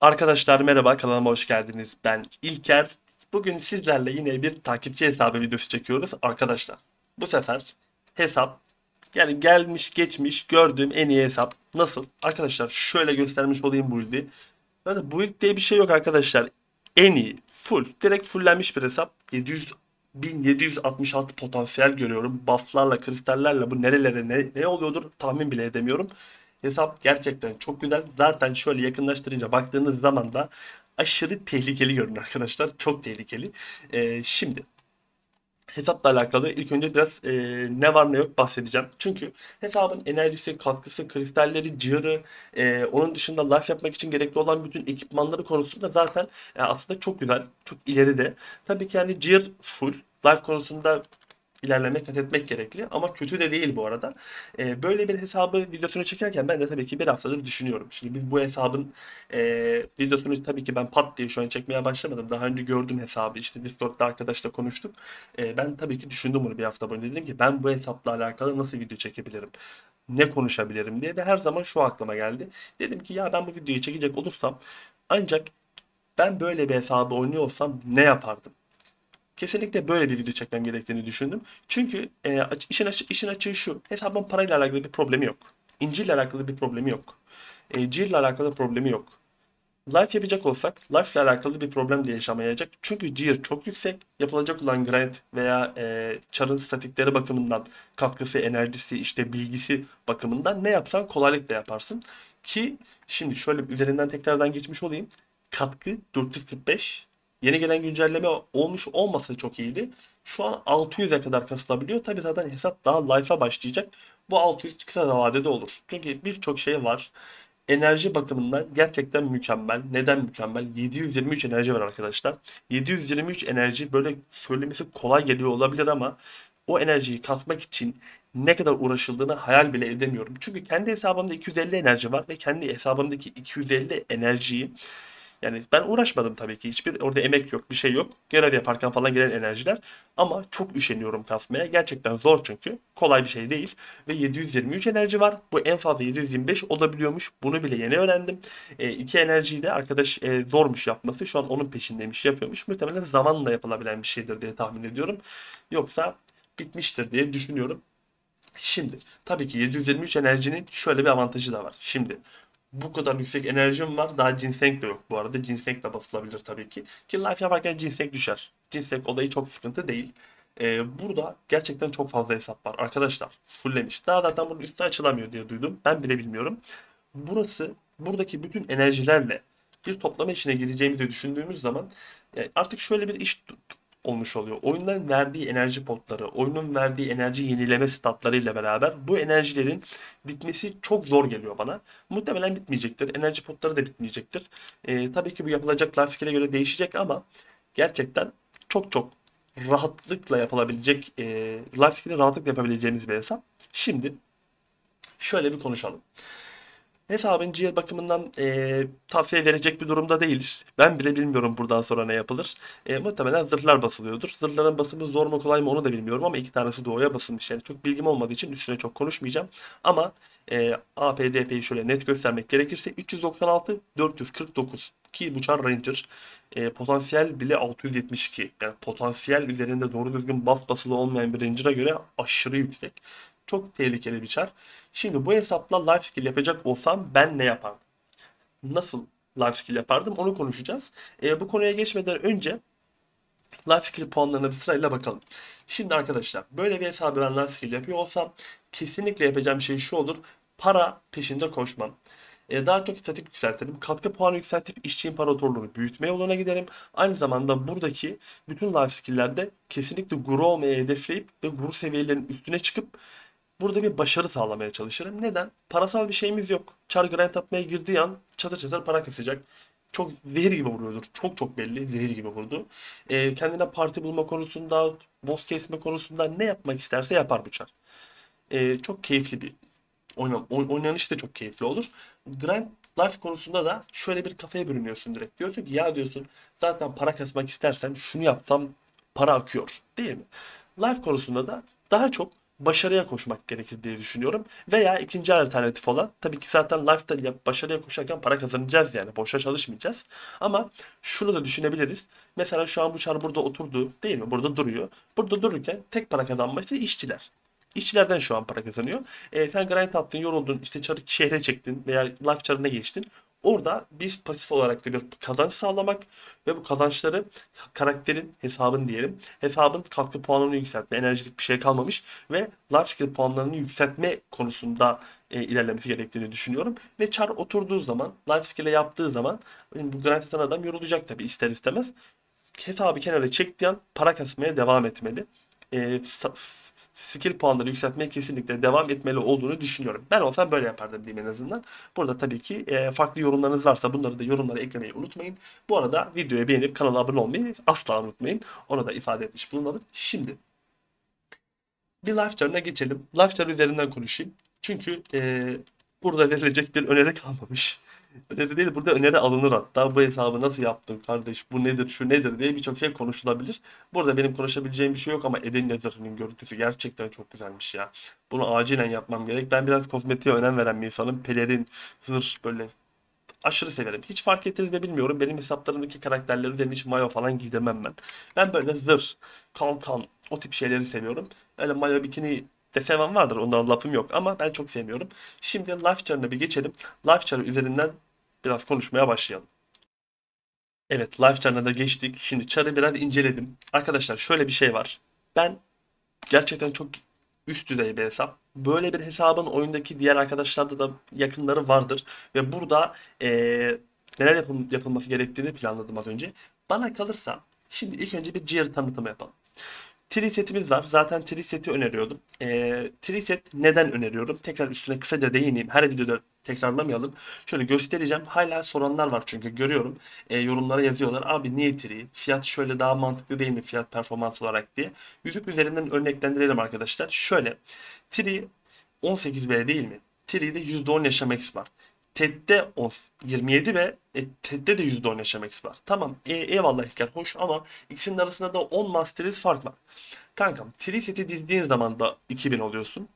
Arkadaşlar merhaba, kanalıma hoş geldiniz. Ben İlker. Bugün sizlerle yine bir takipçi hesabı videosu çekiyoruz. Arkadaşlar bu sefer hesap, yani gelmiş geçmiş gördüğüm en iyi hesap. Nasıl? Arkadaşlar şöyle göstermiş olayım build'i. Yani build diye bir şey yok arkadaşlar. En iyi, full, direkt fulllenmiş bir hesap. 1766 potansiyel görüyorum. Buff'larla, kristallerle bu nerelere ne oluyordur tahmin bile edemiyorum. Hesap gerçekten çok güzel. Zaten şöyle yakınlaştırınca baktığınız zaman da aşırı tehlikeli görünüyor arkadaşlar. Çok tehlikeli. Şimdi hesapla alakalı ilk önce biraz ne var ne yok bahsedeceğim. Çünkü hesabın enerjisi, katkısı, kristalleri, cığırı, onun dışında life yapmak için gerekli olan bütün ekipmanları konusunda zaten aslında çok güzel, çok ileride. Tabii ki yani cığır full. Life konusunda ilerlemek, kat etmek gerekli. Ama kötü de değil bu arada. Böyle bir hesabı videosunu çekerken ben de tabii ki bir haftadır düşünüyorum. Şimdi biz bu hesabın videosunu tabii ki ben pat diye şu an çekmeye başlamadım. Daha önce gördüm hesabı. İşte Discord'da arkadaşla konuştuk. Ben tabii ki düşündüm bunu bir hafta boyunca. Dedim ki ben bu hesapla alakalı nasıl video çekebilirim? Ne konuşabilirim diye ve her zaman şu aklıma geldi. Dedim ki ya ben bu videoyu çekecek olursam ancak ben böyle bir hesabı oynuyorsam ne yapardım? Kesinlikle böyle bir video çekmem gerektiğini düşündüm. Çünkü işin açığı şu. Hesabın parayla alakalı bir problemi yok. İncil'le alakalı bir problemi yok. Cill'le alakalı problemi yok. Life yapacak olsak Life ile alakalı bir problem de yaşamayacak. Çünkü Gear çok yüksek. Yapılacak olan grind veya char'ın statikleri bakımından katkısı, enerjisi, işte bilgisi bakımından ne yapsan kolaylıkla yaparsın. Ki şimdi şöyle üzerinden tekrardan geçmiş olayım. Katkı 445. Yeni gelen güncelleme olmuş olmasa çok iyiydi. Şu an 600'e kadar kasılabiliyor. Tabi zaten hesap daha life'a başlayacak. Bu 600 kısa vadede olur. Çünkü birçok şey var. Enerji bakımından gerçekten mükemmel. Neden mükemmel? 723 enerji var arkadaşlar. 723 enerji böyle söylemesi kolay geliyor olabilir ama o enerjiyi kasmak için ne kadar uğraşıldığını hayal bile edemiyorum. Çünkü kendi hesabımda 250 enerji var ve kendi hesabımdaki 250 enerjiyi, yani ben uğraşmadım tabii ki. Hiçbir orada emek yok, bir şey yok. Görev yaparken falan gelen enerjiler. Ama çok üşeniyorum kasmaya. Gerçekten zor çünkü. Kolay bir şey değil. Ve 723 enerji var. Bu en fazla 725 olabiliyormuş. Bunu bile yeni öğrendim. İki enerjiyi de arkadaş zormuş yapması. Şu an onun peşindeymiş, yapıyormuş. Muhtemelen zamanla yapılabilen bir şeydir diye tahmin ediyorum. Yoksa bitmiştir diye düşünüyorum. Şimdi tabii ki 723 enerjinin şöyle bir avantajı da var. Şimdi bu kadar yüksek enerjim var. Daha ginseng de yok bu arada. Ginseng de basılabilir tabii ki. Ki life yaparken ginseng düşer. Ginseng olayı çok sıkıntı değil. Burada gerçekten çok fazla hesap var. Arkadaşlar fulllemiş. Daha zaten bunun üstü açılamıyor diye duydum. Ben bile bilmiyorum. Buradaki bütün enerjilerle bir toplama işine gireceğimizi düşündüğümüz zaman artık şöyle bir iş olmuş oluyor. Oyundan verdiği enerji potları, oyunun verdiği enerji yenileme statlarıyla beraber bu enerjilerin bitmesi çok zor geliyor bana. Muhtemelen bitmeyecektir. Enerji potları da bitmeyecektir. Tabii ki bu yapılacak lifeskill'e göre değişecek ama gerçekten çok rahatlıkla yapılabilecek, lifeskill'i rahatlıkla yapabileceğimiz bir hesap. Şimdi şöyle bir konuşalım. Hesabın GL bakımından tavsiye verecek bir durumda değiliz. Ben bile bilmiyorum buradan sonra ne yapılır. Muhtemelen zırhlar basılıyordur. Zırhların basımı zor mu kolay mı onu da bilmiyorum ama iki tanesi doğuya basılmış. Yani çok bilgim olmadığı için üstüne çok konuşmayacağım. Ama APDP'yi şöyle net göstermek gerekirse 396, 449 ki bu Char Ranger, potansiyel bile 672. Yani potansiyel üzerinde doğru düzgün buff basılı olmayan bir Ranger'a göre aşırı yüksek. Çok tehlikeli bir çar. Şimdi bu hesapla life skill yapacak olsam ben ne yapardım? Nasıl life skill yapardım onu konuşacağız. Bu konuya geçmeden önce life skill puanlarına bir sırayla bakalım. Şimdi arkadaşlar böyle bir hesabı ben life skill yapıyor olsam kesinlikle yapacağım şey şu olur. Para peşinde koşmam. Daha çok statik yükseltirim. Katkı puanı yükseltip işçi imparatorluğunu büyütme yoluna giderim. Aynı zamanda buradaki bütün life skill'lerde kesinlikle guru olmayı hedefleyip ve guru seviyelerinin üstüne çıkıp burada bir başarı sağlamaya çalışırım. Neden? Parasal bir şeyimiz yok. Char grind atmaya girdiği an çatır çatır para kesecek. Çok zehir gibi vuruyordur. Çok belli zehir gibi vurdu. Kendine parti bulma konusunda, boss kesme konusunda ne yapmak isterse yapar bu Char. Çok keyifli bir oynanış da çok keyifli olur. Grind Life konusunda da şöyle bir kafaya bürünüyorsun direkt. Diyorsun ki ya diyorsun zaten para kasmak istersen şunu yapsam para akıyor. Değil mi? Life konusunda da daha çok başarıya koşmak gerekir diye düşünüyorum. Veya ikinci alternatif olan, tabii ki zaten lifestyle yap, başarıya koşarken para kazanacağız yani. Boşa çalışmayacağız. Ama şunu da düşünebiliriz. Mesela şu an bu çar burada oturdu değil mi? Burada duruyor. Burada dururken tek para kazanması işçiler. İşçilerden şu an para kazanıyor. Sen grind attın, yoruldun, işte çarı şehre çektin veya life çarına geçtin. Orada biz pasif olarak da bir kazanç sağlamak ve bu kazançları karakterin, hesabın diyelim, hesabın katkı puanını yükseltme, enerjilik bir şey kalmamış ve life skill puanlarını yükseltme konusunda ilerlemesi gerektiğini düşünüyorum. Ve çar oturduğu zaman, life skill'e yaptığı zaman bu grind atan adam yorulacak tabii ister istemez. Hesabı kenara çektiği an para kasmaya devam etmeli. Skill puanları yükseltmeye kesinlikle devam etmeli olduğunu düşünüyorum. Ben olsam böyle yapardım diyeyim en azından. Burada tabii ki farklı yorumlarınız varsa bunları da yorumlara eklemeyi unutmayın. Bu arada videoyu beğenip kanala abone olmayı asla unutmayın. Onu da ifade etmiş bulunalım. Şimdi bir live chart'a geçelim. Live chart üzerinden konuşayım. Çünkü burada verilecek bir öneri kalmamış. Öneri değil, burada öneri alınır hatta. Bu hesabı nasıl yaptın kardeş, bu nedir, şu nedir diye birçok şey konuşulabilir. Burada benim konuşabileceğim bir şey yok ama Eden zırhının görüntüsü gerçekten çok güzelmiş ya. Bunu acilen yapmam gerek. Ben biraz kozmetiğe önem veren bir insanım. Pelerin, zırh böyle aşırı severim. Hiç fark ettiniz mi bilmiyorum. Benim hesaplarımdaki karakterler üzerine hiç mayo falan giydirmem ben. Ben böyle zırh, kalkan, o tip şeyleri seviyorum. Öyle mayo, bikini de seven vardır. Ondan lafım yok ama ben çok sevmiyorum. Şimdi Life Chart'a bir geçelim. Life Chart üzerinden biraz konuşmaya başlayalım. Evet, Life Chart'a da geçtik. Şimdi Char'ı biraz inceledim. Arkadaşlar şöyle bir şey var. Ben gerçekten çok üst düzey bir hesap. Böyle bir hesabın oyundaki diğer arkadaşlarda da yakınları vardır. Ve burada neler yapılması gerektiğini planladım az önce. Bana kalırsa şimdi ilk önce bir Gear tanıtımı yapalım. Tree setimiz var. Zaten tree seti öneriyordum. Tree set neden öneriyorum? Tekrar üstüne kısaca değineyim. Her videoda tekrarlamayalım. Şöyle göstereceğim. Hala soranlar var çünkü görüyorum. Yorumlara yazıyorlar. Abi niye tree? Fiyat şöyle daha mantıklı değil mi fiyat performans olarak diye. Yüzük üzerinden örneklendirelim arkadaşlar. Şöyle. Tree 18B değil mi? Tree'de %10 yaşam X var. TED'de 27 ve TED'de de %10 yaşam X var. Tamam, eyvallah İlker, hoş ama ikisinin arasında da 10 Masteries fark var. Kankam, Tree seti dizdiğin zaman da 2000 oluyorsun.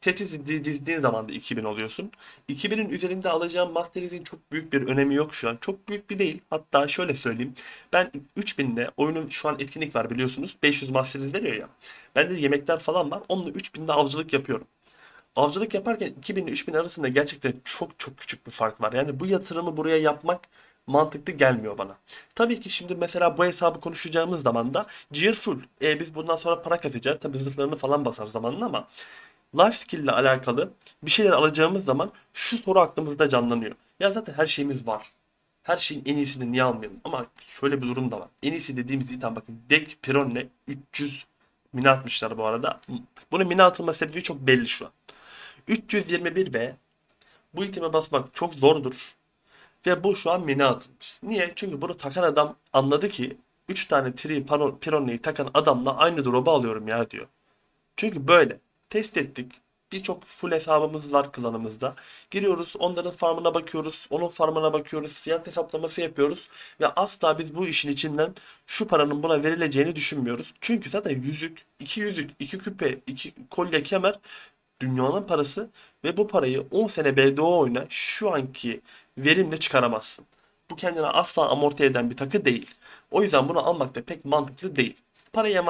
TED'i dizdiğin zaman da 2000 oluyorsun. 2000'in üzerinde alacağım Masteriz'in çok büyük bir önemi yok şu an. Çok büyük bir değil. Hatta şöyle söyleyeyim. Ben 3000'de oyunun şu an etkinlik var biliyorsunuz. 500 Masteriz veriyor ya. Bende de yemekler falan var. Onunla 3000'de avcılık yapıyorum. Avcılık yaparken 2000 ile 3000 arasında gerçekten çok çok küçük bir fark var. Yani bu yatırımı buraya yapmak mantıklı gelmiyor bana. Tabii ki şimdi mesela bu hesabı konuşacağımız zaman da Gear full. Biz bundan sonra para kasacağız. Tabii zırhlarını falan basar zamanla ama life skill ile alakalı bir şeyler alacağımız zaman şu soru aklımızda canlanıyor. Ya zaten her şeyimiz var. Her şeyin en iyisini niye almayalım? Ama şöyle bir durum da var. En iyisi dediğimiz item bakın. Deck Pironne 300 mini atmışlar bu arada. Bunun mini atılma sebebi çok belli şu an. 321B bu iteme basmak çok zordur. Ve bu şu an mini atılmış. Niye? Çünkü bunu takan adam anladı ki 3 tane Pironne'yi takan adamla aynı drop'u alıyorum ya diyor. Çünkü böyle. Test ettik. Birçok full hesabımız var klanımızda. Giriyoruz, onların farmına bakıyoruz, onun farmına bakıyoruz, fiyat hesaplaması yapıyoruz ve asla biz bu işin içinden şu paranın buna verileceğini düşünmüyoruz. Çünkü zaten yüzük, iki küpe, iki kolye kemer dünyanın parası ve bu parayı 10 sene BDO oyna şu anki verimle çıkaramazsın. Bu kendine asla amorti eden bir takı değil. O yüzden bunu almak da pek mantıklı değil. Parayı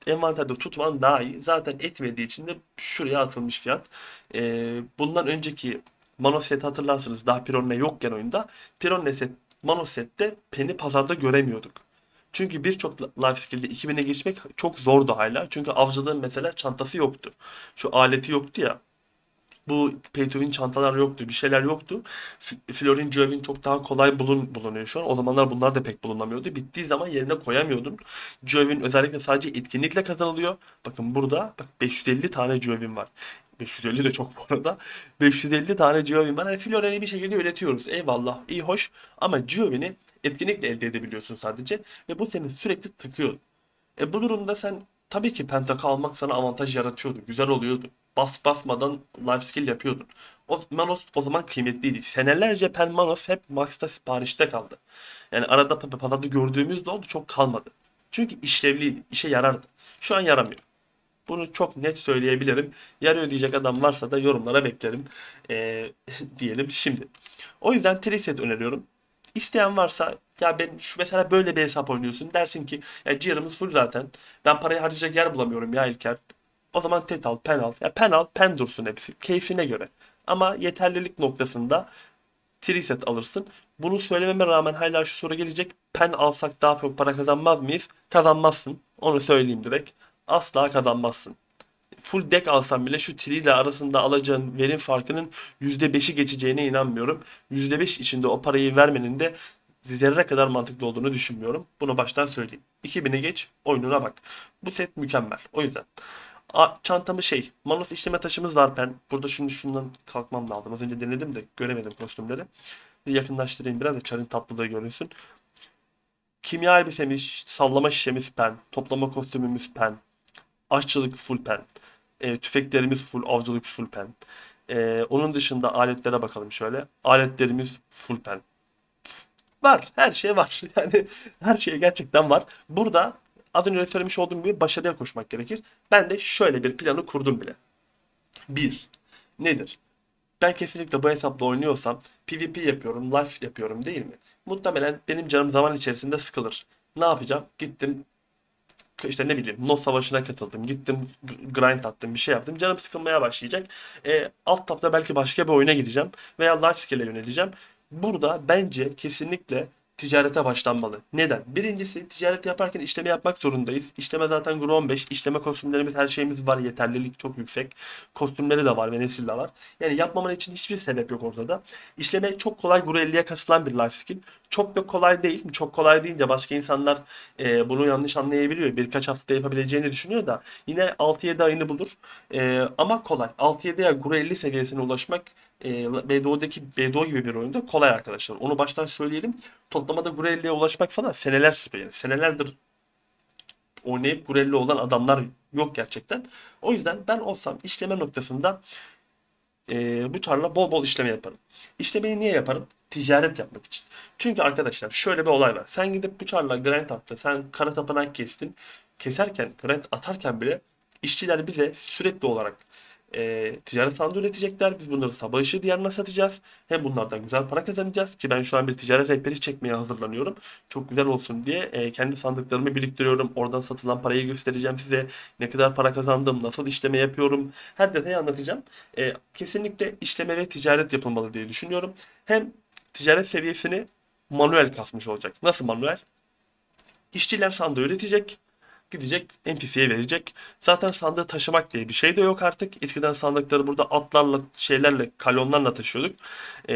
envanterde tutman daha iyi. Zaten etmediği için de şuraya atılmış fiyat. Bundan önceki Mano set hatırlarsınız. Daha Pironne yokken oyunda. Pironne set, Mano sette Pen'i pazarda göremiyorduk. Çünkü birçok life skill'de 2000'e geçmek çok zordu hala. Çünkü avcılığın mesela çantası yoktu. Şu aleti yoktu ya. Bu pay to win çantalar yoktu. Bir şeyler yoktu. Florin Jövin çok daha kolay bulunuyor şu an. O zamanlar bunlar da pek bulunamıyordu. Bittiği zaman yerine koyamıyordun. Jövin özellikle sadece etkinlikle kazanılıyor. Bakın burada bak 550 tane Jövin var. 550 de çok bu arada. 550 tane Jövin var. Hani Florin'i bir şekilde üretiyoruz. Eyvallah, iyi hoş. Ama Jövini etkinlikle elde edebiliyorsun sadece. Ve bu seni sürekli tıkıyor. Bu durumda sen tabii ki Pentakill almak sana avantaj yaratıyordu. Güzel oluyordu. Basmadan life skill yapıyordun. O Manos o zaman kıymetliydi. Senelerce Pen Manos hep Max'ta siparişte kaldı. Yani arada pazarda gördüğümüz de oldu, çok kalmadı. Çünkü işlevliydi. İşe yarardı. Şu an yaramıyor. Bunu çok net söyleyebilirim. Yarı ödeyecek adam varsa da yorumlara beklerim. Diyelim şimdi. O yüzden Triset öneriyorum. İsteyen varsa ya ben şu mesela böyle bir hesap oynuyorsun dersin ki ya GR'ımız full zaten. Ben parayı harcayacak yer bulamıyorum ya İlker. O zaman tet al, pen al. Ya pen al, pen dursun hepsi. Keyfine göre. Ama yeterlilik noktasında Triset alırsın. Bunu söylememe rağmen hala şu soru gelecek. Pen alsak daha çok para kazanmaz mıyız? Kazanmazsın. Onu söyleyeyim direkt. Asla kazanmazsın. Full deck alsam bile şu tri ile arasında alacağın verim farkının %5'i geçeceğine inanmıyorum. %5 içinde o parayı vermenin de zerre kadar mantıklı olduğunu düşünmüyorum. Bunu baştan söyleyeyim. 2000'i geç, oyununa bak. Bu set mükemmel. O yüzden. Çantamı Manos işleme taşımız var pen. Burada şimdi şundan kalkmam lazım. Az önce denedim de göremedim kostümleri. Bir yakınlaştırayım biraz da çarın tatlılığı görünsün. Kimya elbisemiz, sallama şişemiz pen. Toplama kostümümüz pen. Aşçılık full pen. Tüfeklerimiz full, avcılık full pen. Onun dışında aletlere bakalım şöyle. Aletlerimiz full pen. Var, her şey var. Yani her şey gerçekten var. Burada az önce söylemiş olduğum gibi başarıya koşmak gerekir. Ben de şöyle bir planı kurdum bile. Bir, nedir? Ben kesinlikle bu hesapla oynuyorsam PvP yapıyorum, life yapıyorum değil mi? Muhtemelen benim canım zaman içerisinde sıkılır. Ne yapacağım? Gittim işte ne bileyim Nos Savaşı'na katıldım. Gittim grind attım bir şey yaptım. Canım sıkılmaya başlayacak. Alt tapta belki başka bir oyuna gideceğim. Veya lifescale'e yöneleceğim. Burada bence kesinlikle ticarete başlanmalı. Neden? Birincisi ticaret yaparken işleme yapmak zorundayız. İşleme zaten Gro 15. İşleme kostümlerimiz her şeyimiz var. Yeterlilik çok yüksek. Kostümleri de var ve nesil de var. Yani yapmaman için hiçbir sebep yok ortada. İşleme çok kolay Gro 50'ye kasılan bir life skill. Çok da kolay değil. Çok kolay deyince başka insanlar bunu yanlış anlayabiliyor. Birkaç haftada yapabileceğini düşünüyor da yine 6-7 ayını bulur. Ama kolay. 6-7 ay Gro 50 seviyesine ulaşmak BDO gibi bir oyunda kolay arkadaşlar. Onu baştan söyleyelim. Toplamada Gro 50'ye ulaşmak falan seneler sürüyor. Yani senelerdir oynayıp Gro 50 olan adamlar yok gerçekten. O yüzden ben olsam işleme noktasında bu çarla bol bol işleme yaparım. İşlemeyi niye yaparım? Ticaret yapmak için. Çünkü arkadaşlar şöyle bir olay var. Sen gidip bu çarla grind attın. Sen kara tapınak kestin. Keserken, grind atarken bile işçiler bize sürekli olarak ticaret sandığı üretecekler. Biz bunları sabah ışığı diyarına satacağız. Hem bunlardan güzel para kazanacağız. Ki ben şu an bir ticaret rehberi çekmeye hazırlanıyorum. Çok güzel olsun diye kendi sandıklarımı biriktiriyorum. Oradan satılan parayı göstereceğim size. Ne kadar para kazandım, nasıl işleme yapıyorum. Her detayı anlatacağım. Kesinlikle işleme ve ticaret yapılmalı diye düşünüyorum. Hem ticaret seviyesini manuel kasmış olacak. Nasıl manuel? İşçiler sandığı üretecek. Gidecek NPC'ye verecek. Zaten sandığı taşımak diye bir şey de yok artık. Eskiden sandıkları burada atlarla şeylerle kalyonlarla taşıyorduk.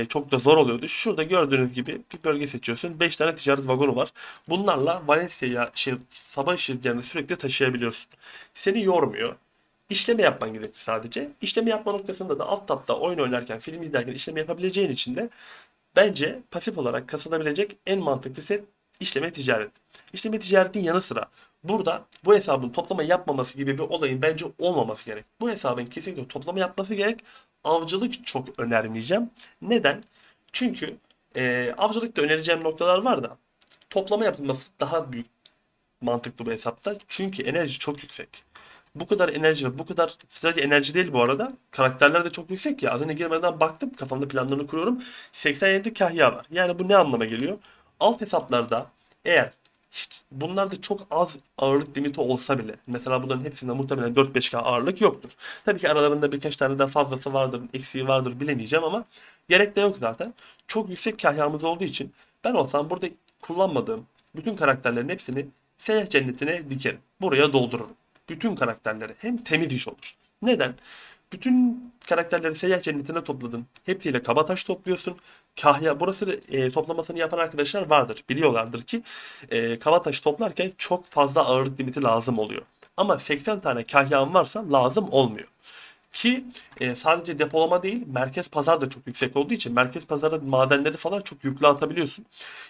Çok da zor oluyordu. Şurada gördüğünüz gibi bir bölge seçiyorsun. 5 tane ticaret vagonu var. Bunlarla Valencia'ya sabah işletlerini sürekli taşıyabiliyorsun. Seni yormuyor. İşleme yapman gerekli sadece. İşleme yapma noktasında da alt tapta oyun oynarken, film izlerken işleme yapabileceğin için de bence pasif olarak kasılabilecek en mantıklı set işleme ticaret. İşleme ticaretin yanı sıra burada bu hesabın toplama yapmaması gibi bir olayın bence olmaması gerek. Bu hesabın kesinlikle toplama yapması gerek. Avcılık çok önermeyeceğim. Neden? Çünkü avcılıkta önereceğim noktalar var da toplama yapılması daha büyük mantıklı bu hesapta. Çünkü enerji çok yüksek. Bu kadar enerji ve bu kadar sadece enerji değil bu arada. Karakterler de çok yüksek ya. Az önce girmeden baktım. Kafamda planlarını kuruyorum. 87 kahya var. Yani bu ne anlama geliyor? Alt hesaplarda eğer bunlarda çok az ağırlık limiti olsa bile mesela bunların hepsinde muhtemelen 4-5K ağırlık yoktur. Tabii ki aralarında birkaç tane daha fazlası vardır, eksiği vardır bilemeyeceğim ama gerek de yok zaten. Çok yüksek kahyamız olduğu için ben olsam burada kullanmadığım bütün karakterlerin hepsini seyahat cennetine dikerim. Buraya doldururum. Bütün karakterleri hem temiz iş olur. Neden? Bütün karakterleri seyahat cennetine topladın. Hepsiyle kabataş topluyorsun. Kahya burası toplamasını yapan arkadaşlar vardır. Biliyorlardır ki kabataş toplarken çok fazla ağırlık limiti lazım oluyor. Ama 80 tane kahyan varsa lazım olmuyor. Ki sadece depolama değil merkez pazar da çok yüksek olduğu için merkez pazara madenleri falan çok yüklü atabiliyorsun.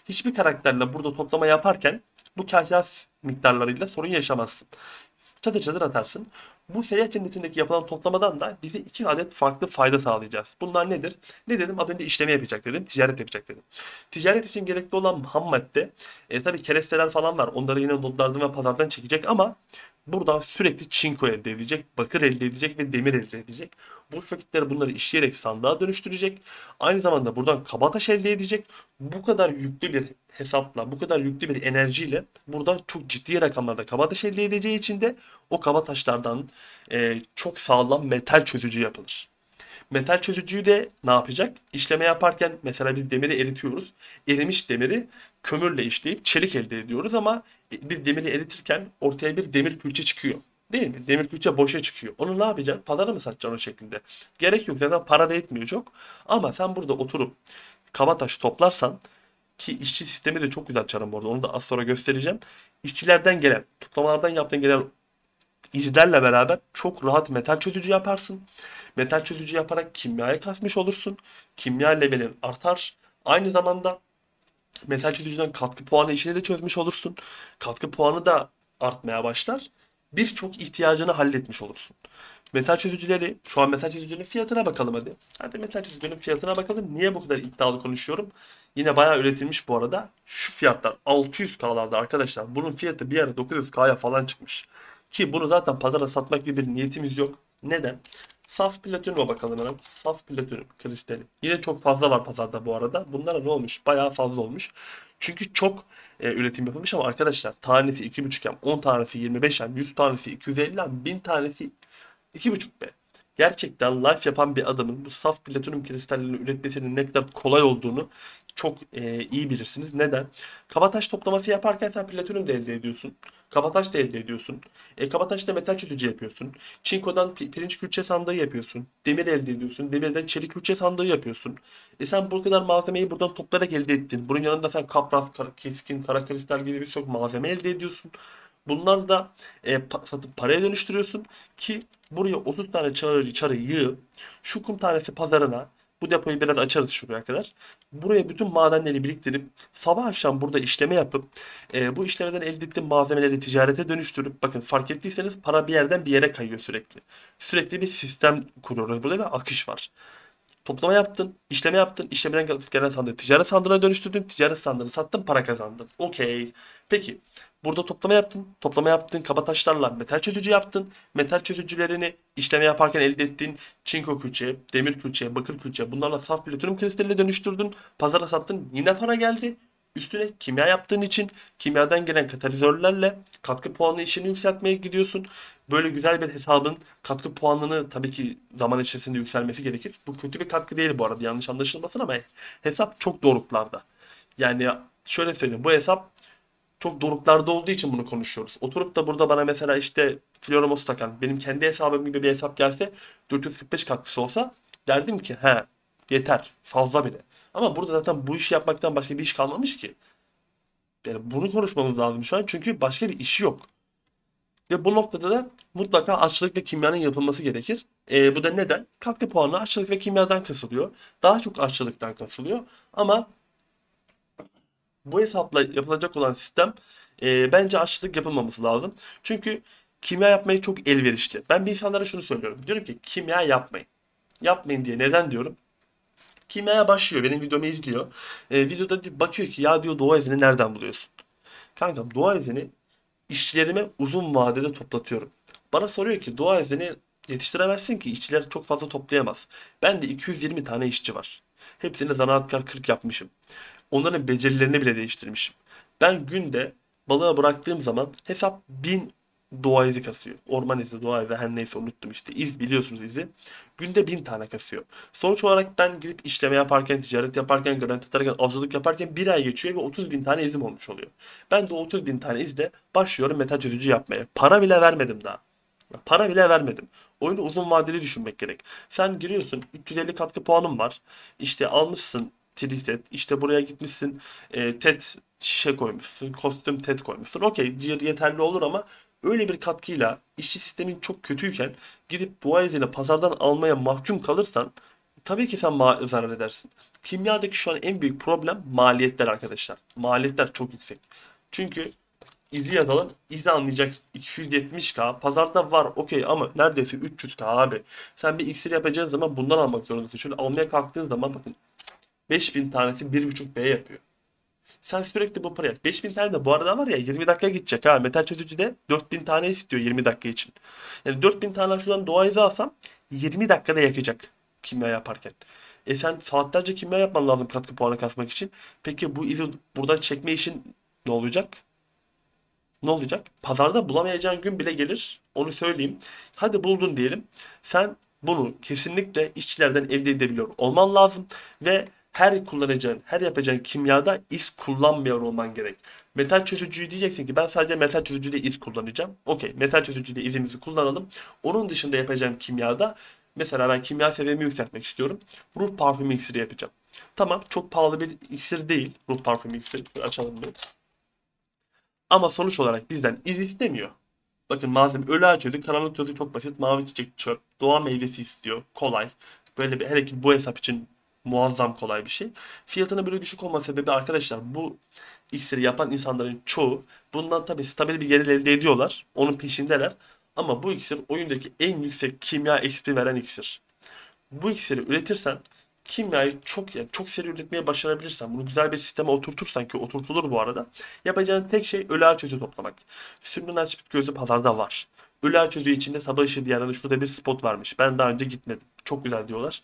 Hiçbir karakterle burada toplama yaparken bu kahya miktarlarıyla sorun yaşamazsın. Çatır çatır atarsın. Bu seyahat cennetindeki yapılan toplamadan da bize 2 adet farklı fayda sağlayacağız. Bunlar nedir? Ne dedim? Az önce işleme yapacak dedim. Ticaret yapacak dedim. Ticaret için gerekli olan ham madde tabii keresteler falan var. Onları yine notlardan ve pazardan çekecek ama buradan sürekli çinko elde edecek, bakır elde edecek ve demir elde edecek. Boş vakitleri bunları işleyerek sandığa dönüştürecek. Aynı zamanda buradan kabataş elde edecek. Bu kadar yüklü bir hesapla, bu kadar yüklü bir enerjiyle buradan çok ciddi rakamlarda kabataş elde edeceği için de o kabataşlardan çok sağlam metal çözücü yapılır. Metal çözücüyü de ne yapacak? İşleme yaparken mesela biz demiri eritiyoruz. Erimiş demiri kömürle işleyip çelik elde ediyoruz ama biz demiri eritirken ortaya bir demir külçe çıkıyor. Değil mi? Demir külçe boşa çıkıyor. Onu ne yapacaksın? Pazara mı satacaksın o şekilde? Gerek yok. Zaten para da etmiyor çok. Ama sen burada oturup kabataş toplarsan, ki işçi sistemi de çok güzel Çar'ın bu arada. Onu da az sonra göstereceğim. İşçilerden gelen, toplamalardan yaptığın gelen izlerle beraber çok rahat metal çözücü yaparsın. Metal çözücü yaparak kimyaya kasmış olursun. Kimya levelin artar. Aynı zamanda metal çözücüden katkı puanı işini de çözmüş olursun. Katkı puanı da artmaya başlar. Birçok ihtiyacını halletmiş olursun. Metal çözücüleri, şu an metal çözücülerin fiyatına bakalım hadi. Hadi metal çözücülerin fiyatına bakalım. Niye bu kadar iddialı konuşuyorum? Yine bayağı üretilmiş bu arada. Şu fiyatlar 600K'larda arkadaşlar. Bunun fiyatı bir ara 900K'ya falan çıkmış. Ki bunu zaten pazara satmak gibi bir niyetimiz yok. Neden? Saf platinuma bakalım hemen. Saf platinum kristali. Yine çok fazla var pazarda bu arada. Bunlara ne olmuş? Bayağı fazla olmuş. Çünkü çok üretim yapılmış ama arkadaşlar tanesi 2,5M, 10 tanesi 25M, 100 tanesi 250M, 1000 tanesi 2,5B. Gerçekten life yapan bir adamın bu saf platinum kristallerini üretmesinin ne kadar kolay olduğunu çok iyi bilirsiniz. Neden? Kabataş toplaması yaparken sen platinum da elde ediyorsun. Kabataş da elde ediyorsun. Kabataşta metal çözücü yapıyorsun. Çinkodan pirinç külçe sandığı yapıyorsun. Demir elde ediyorsun. Demirden çelik külçe sandığı yapıyorsun. Sen bu kadar malzemeyi buradan toplayarak elde ettin. Bunun yanında sen kapras, keskin, kara kristal gibi birçok malzeme elde ediyorsun. Bunları da satıp paraya dönüştürüyorsun ki buraya 30 tane çarı yığıp şu kum tanesi pazarına, bu depoyu biraz açarız şuraya kadar. Buraya bütün madenleri biriktirip sabah akşam burada işleme yapıp bu işlemeden elde ettiğim malzemeleri ticarete dönüştürüp, bakın fark ettiyseniz para bir yerden bir yere kayıyor sürekli. Sürekli bir sistem kuruyoruz burada ve akış var. Toplama yaptın, işleme yaptın, işlemeden gelen sandığı ticaret sandığına dönüştürdün, ticaret sandığını sattın, para kazandın. Okey. Peki, burada toplama yaptın, toplama yaptın, kabataşlarla metal çözücü yaptın, metal çözücülerini işleme yaparken elde ettiğin çinko külçe, demir külçe, bakır külçe, bunlarla saf plütonyum kristaline dönüştürdün, pazara sattın, yine para geldi. Üstüne kimya yaptığın için kimyadan gelen katalizörlerle katkı puanı işini yükseltmeye gidiyorsun. Böyle güzel bir hesabın katkı puanını tabii ki zaman içerisinde yükselmesi gerekir. Bu kötü bir katkı değil bu arada, yanlış anlaşılmasın, ama hesap çok doruklarda. Yani şöyle söyleyeyim, bu hesap çok doruklarda olduğu için bunu konuşuyoruz. Oturup da burada bana mesela işte Floramos takan benim kendi hesabım gibi bir hesap gelse, 445 katkısı olsa, derdim ki he yeter, fazla bile. Ama burada zaten bu işi yapmaktan başka bir iş kalmamış ki. Yani bunu konuşmamız lazım şu an, çünkü başka bir işi yok. Ve bu noktada da mutlaka aşçılık ve kimyanın yapılması gerekir. Bu da neden? Katkı puanı aşçılık ve kimyadan kasılıyor. Daha çok aşçılıktan kasılıyor. Ama bu hesapla yapılacak olan sistem, bence aşçılık yapılmaması lazım. Çünkü kimya yapmayı çok elverişli. Ben bir insanlara şunu söylüyorum. Diyorum ki kimya yapmayın. Yapmayın diye neden diyorum? Kimyaya başlıyor. Benim videomu izliyor. Videoda bakıyor ki ya diyor, doğa izini nereden buluyorsun? Kankam, doğa izini işçilerime uzun vadede toplatıyorum. Bana soruyor ki doğa izini yetiştiremezsin ki, işçiler çok fazla toplayamaz. Ben de 220 tane işçi var. Hepsini zanaatkar 40 yapmışım. Onların becerilerini bile değiştirmişim. Ben günde balığa bıraktığım zaman hesap 1000 doğa izi kasıyor. Orman izi, doğa izi, her neyse unuttum işte. İz, biliyorsunuz izi. Günde 1000 tane kasıyor. Sonuç olarak ben gidip işleme yaparken, ticaret yaparken, garanti tutarken, avcılık yaparken bir ay geçiyor ve 30 bin tane izim olmuş oluyor. Ben de 30 bin tane izle başlıyorum metal çözücü yapmaya. Para bile vermedim daha. Para bile vermedim. Oyunu uzun vadeli düşünmek gerek. Sen giriyorsun, 350 katkı puanın var. İşte almışsın triset. İşte buraya gitmişsin, tet şişe koymuşsun. Kostüm tet koymuşsun. Okey, yeterli olur ama öyle bir katkıyla işçi sistemin çok kötüyken gidip dua iziyle pazardan almaya mahkum kalırsan tabii ki sen zarar edersin. Kimyadaki şu an en büyük problem maliyetler arkadaşlar. Maliyetler çok yüksek. Çünkü izi yazalım. İzi anlayacaksın. 270K. Pazarda var okey ama neredeyse 300K abi. Sen bir iksir yapacağın zaman bundan almak zorundasın. Şöyle almaya kalktığın zaman bakın, 5000 tanesi 1,5B yapıyor. Sen sürekli bu parayı 5000 tane de bu arada var ya 20 dakika gidecek ha. Metal çözücü de 4000 tane istiyor 20 dakika için. Yani 4000 tane şuradan doğa izi alsam 20 dakikada yakacak kimya yaparken. Sen saatlerce kimya yapman lazım katkı puanı kasmak için. Peki bu izi buradan çekme işin ne olacak? Ne olacak? Pazarda bulamayacağın gün bile gelir. Onu söyleyeyim. Hadi buldun diyelim. Sen bunu kesinlikle işçilerden elde edebiliyor olman lazım. Ve her kullanacağın, her yapacağın kimyada iz kullanmıyor olman gerek. Metal çözücüyü diyeceksin ki ben sadece metal çözücüde iz kullanacağım. Okey, metal çözücüde izimizi kullanalım. Onun dışında yapacağım kimyada mesela ben kimya seviyemi yükseltmek istiyorum. Ruh parfümü iksiri yapacağım. Tamam, çok pahalı bir iksir değil. Ruh parfümü iksiri. Açalım bir. Ama sonuç olarak bizden iz istemiyor. Bakın malzeme ölü ağaç özü, karanlık özü çok basit. Mavi çiçek çöp. Doğa meyvesi istiyor. Kolay. Böyle bir hele ki bu hesap için muazzam kolay bir şey. Fiyatının böyle düşük olma sebebi arkadaşlar bu iksiri yapan insanların çoğu bundan tabii stabil bir gelir elde ediyorlar. Onun peşindeler. Ama bu iksir oyundaki en yüksek kimya XP veren iksir. Bu iksiri üretirsen kimyayı çok yani çok seri üretmeye başarabilirsen bunu güzel bir sisteme oturtursan ki oturtulur bu arada yapacağın tek şey ölü ağaç özü toplamak. Sürünün ağaç bitki özü pazarda var. Ölü ağaç özü içinde sabah ışığı diyarında şurada bir spot varmış. Ben daha önce gitmedim. Çok güzel diyorlar.